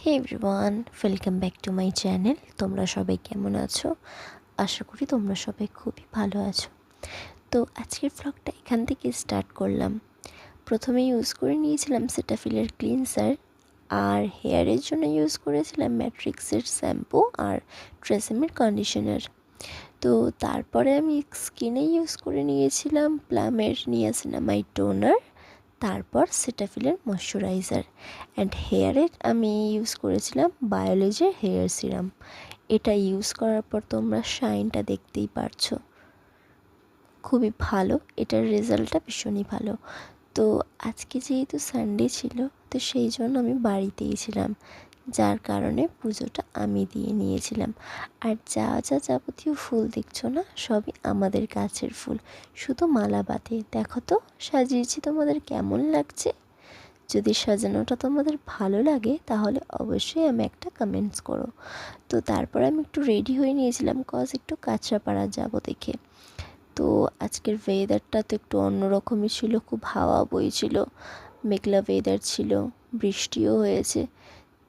Hey everyone, welcome back to my channel. তোমরা সবাই কেমন আছো? আশা করি তোমরা সবাই খুবই ভালো আছো। তো আজকের ব্লগটা এখান থেকে স্টার্ট করলাম। প্রথমে ইউজ করে নিয়েছিলাম সেটাফিলের ক্লিনসার, আর হেয়ারের জন্য ইউজ করেছিলাম ম্যাট্রিক্সের শ্যাম্পু আর ট্রেসেমের কন্ডিশনার। তো তারপরে আমি স্কিনে ইউজ করে নিয়েছিলাম প্লামের নিয়াসিনামাইড টোনার, তারপর সেটাফিলের ময়শ্চারাইজার, অ্যান্ড হেয়ারের আমি ইউজ করেছিলাম বায়োলজির হেয়ার সিরাম। এটা ইউজ করার পর তোমরা শাইনটা দেখতেই পারছো, খুবই ভালো, এটার রেজাল্টটা ভীষণই ভালো। তো আজকে যেহেতু সানডে ছিল, তো সেই জন্য আমি বাড়িতেই ছিলাম, যার কারণে পুজোটা আমি দিয়ে নিয়েছিলাম। আর যা যা যাবতীয় ফুল দেখছো না, সবই আমাদের গাছের ফুল, শুধু মালা বাদে। দেখো তো সাজিয়েছি, তোমাদের কেমন লাগছে? যদি সাজানোটা তোমাদের ভালো লাগে তাহলে অবশ্যই আমি একটা কমেন্টস করো। তো তারপর আমি একটু রেডি হয়ে নিয়েছিলাম, একটু কাঁচরাপাড়া যাব দেখে। তো আজকের ওয়েদারটা তো একটু অন্যরকমই ছিল, খুব হাওয়া বইছিল, মেঘলা ওয়েদার ছিল, বৃষ্টিও হয়েছে।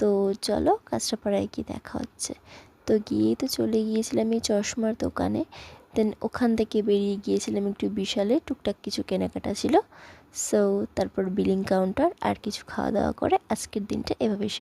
তো চলো কাঁচরাপাড়ায় কি দেখা হচ্ছে। তো গিয়েই তো চলে গিয়েছিলাম এই চশমার দোকানে, দেন ওখান থেকে বেরিয়ে গিয়েছিলাম একটু বিশালে, টুকটাক কিছু কেনাকাটা ছিল। সো তারপর বিলিং কাউন্টার আর কিছু খাওয়া দাওয়া করে আজকের দিনটা এভাবে